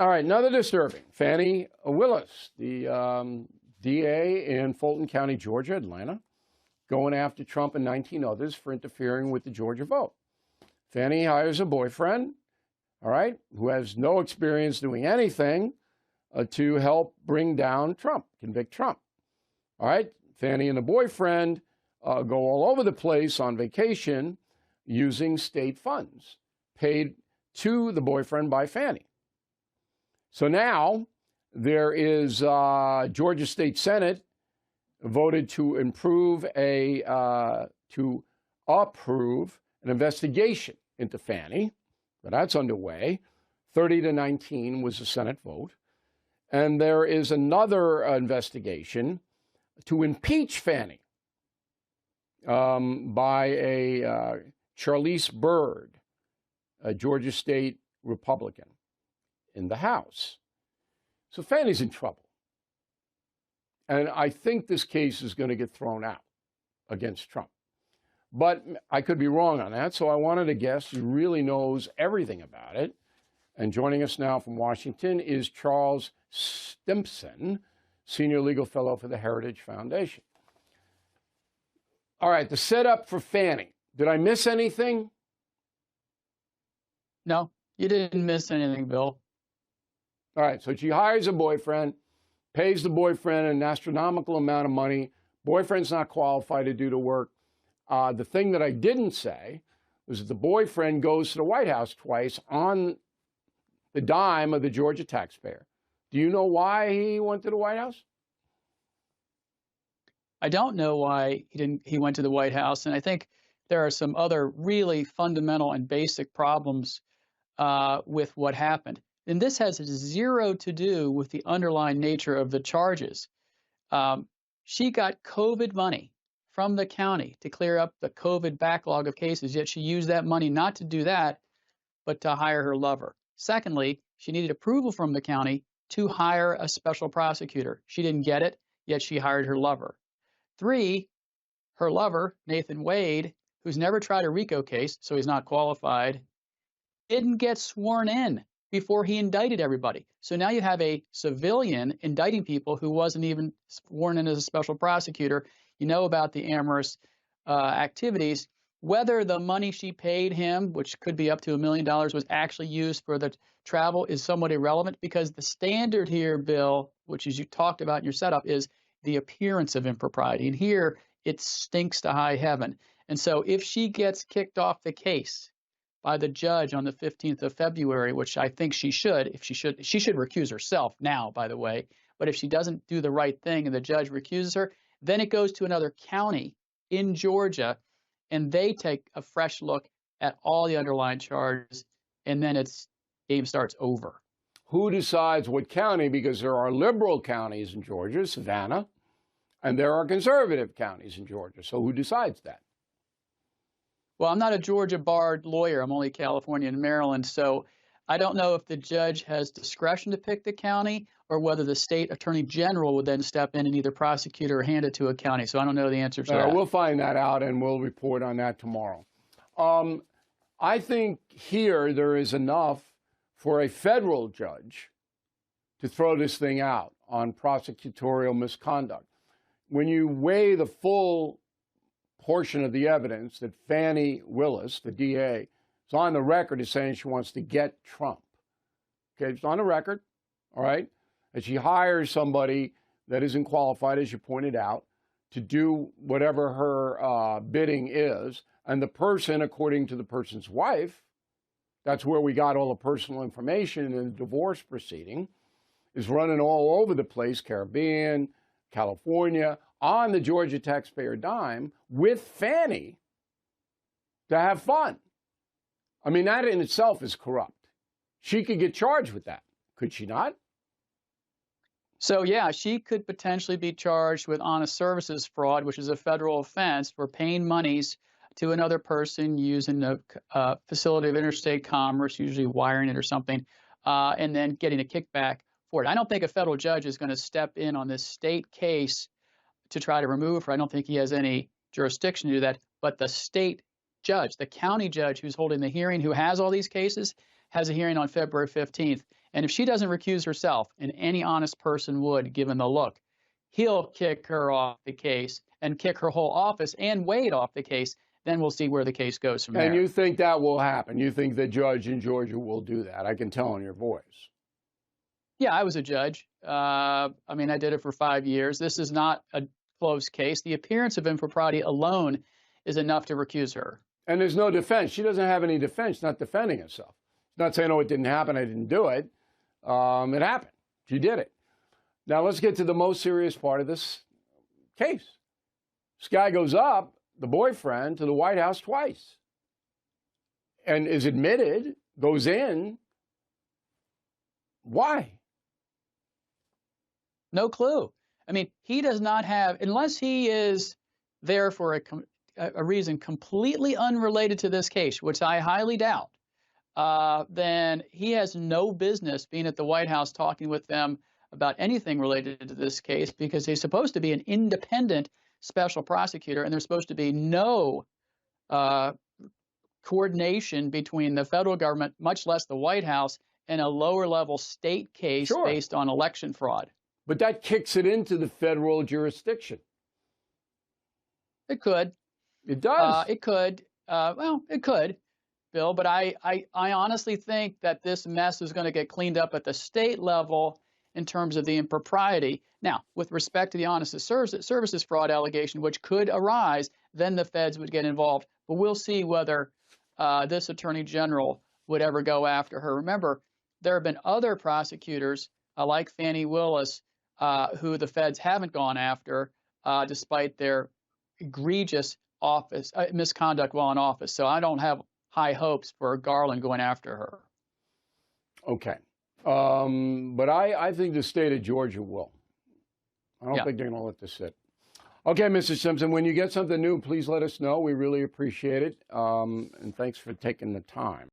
All right, another disturbing. Fani Willis, the DA in Fulton County, Georgia, Atlanta, going after Trump and 19 others for interfering with the Georgia vote. Fani hires a boyfriend, all right, who has no experience doing anything to help bring down Trump, convict Trump. All right, Fani and the boyfriend go all over the place on vacation using state funds paid to the boyfriend by Fani. So now there is Georgia State Senate voted to approve an investigation into Fani. So that's underway. 30-19 was the Senate vote. And there is another investigation to impeach Fani by a Charlize Byrd, a Georgia State Republican, in the House. So Fani's in trouble. And I think this case is going to get thrown out against Trump. But I could be wrong on that, so I wanted a guest who really knows everything about it. And joining us now from Washington is Charles Stimpson, Senior Legal Fellow for the Heritage Foundation. All right, the setup for Fani. Did I miss anything? No, you didn't miss anything, Bill. All right, so she hires a boyfriend, pays the boyfriend an astronomical amount of money. Boyfriend's not qualified to do the work. The thing that I didn't say was that the boyfriend goes to the White House twice on the dime of the Georgia taxpayer. Do you know why he went to the White House? I don't know why he went to the White House, and I think there are some other really fundamental and basic problems with what happened. And this has zero to do with the underlying nature of the charges. She got COVID money from the county to clear up the COVID backlog of cases, yet she used that money not to do that, but to hire her lover. Secondly, she needed approval from the county to hire a special prosecutor. She didn't get it, yet she hired her lover. 3, her lover, Nathan Wade, who's never tried a RICO case, so he's not qualified, didn't get sworn in before he indicted everybody. So now you have a civilian indicting people who wasn't even sworn in as a special prosecutor. You know about the amorous activities. Whether the money she paid him, which could be up to $1 million, was actually used for the travel is somewhat irrelevant, because the standard here, Bill, which as you talked about in your setup, is the appearance of impropriety. And here it stinks to high heaven. And so if she gets kicked off the case by the judge on the 15th of February, which I think she should, she should recuse herself now, by the way. But if she doesn't do the right thing and the judge recuses her, then it goes to another county in Georgia, and they take a fresh look at all the underlying charges, and then game starts over. Who decides what county? Because there are liberal counties in Georgia, Savannah, and there are conservative counties in Georgia. So who decides that? Well, I'm not a Georgia barred lawyer. I'm only California and Maryland. So I don't know if the judge has discretion to pick the county or whether the state attorney general would then step in and either prosecute or hand it to a county. So I don't know the answer to that. We'll find that out, and we'll report on that tomorrow. I think here there is enough for a federal judge to throw this thing out on prosecutorial misconduct. When you weigh the full portion of the evidence that Fani Willis, the DA, is on the record as saying she wants to get Trump. Okay, it's on the record, all right? And she hires somebody that isn't qualified, as you pointed out, to do whatever her bidding is. And the person, according to the person's wife, that's where we got all the personal information in the divorce proceeding, is running all over the place, Caribbean, California, on the Georgia taxpayer dime with Fani to have fun. I mean, that in itself is corrupt. She could get charged with that, could she not? So, yeah, she could potentially be charged with honest services fraud, which is a federal offense for paying monies to another person using a facility of interstate commerce, usually wiring it or something, and then getting a kickback for it. I don't think a federal judge is going to step in on this state case to try to remove her. I don't think he has any jurisdiction to do that. But the state judge, the county judge who's holding the hearing, who has all these cases, has a hearing on February 15th. And if she doesn't recuse herself, and any honest person would, given the look, he'll kick her off the case and kick her whole office and Wade off the case. Then we'll see where the case goes from there. And you think that will happen? You think the judge in Georgia will do that? I can tell in your voice. Yeah, I was a judge. I mean, I did it for 5 years. This is not a closed case. The appearance of impropriety alone is enough to recuse her. And there's no defense. She doesn't have any defense. She's not defending herself. She's not saying, oh, it didn't happen, I didn't do it. It happened. She did it. Now let's get to the most serious part of this case. This guy goes up, the boyfriend, to the White House twice and is admitted, goes in. Why? No clue. I mean, he does not have, unless he is there for a reason completely unrelated to this case, which I highly doubt, then he has no business being at the White House talking with them about anything related to this case, because he's supposed to be an independent special prosecutor, and there's supposed to be no coordination between the federal government, much less the White House, and a lower level state case based on election fraud. But that kicks it into the federal jurisdiction. It could. It does. It could. Well, it could, Bill. But I honestly think that this mess is going to get cleaned up at the state level in terms of the impropriety. Now, with respect to the honest services fraud allegation, which could arise, then the feds would get involved. But we'll see whether this attorney general would ever go after her. Remember, there have been other prosecutors like Fani Willis who the feds haven't gone after despite their egregious misconduct while in office. So I don't have high hopes for Garland going after her. Okay. But I think the state of Georgia will. I don't think they're going to let this sit. Okay, Mr. Simpson, when you get something new, please let us know. We really appreciate it. And thanks for taking the time.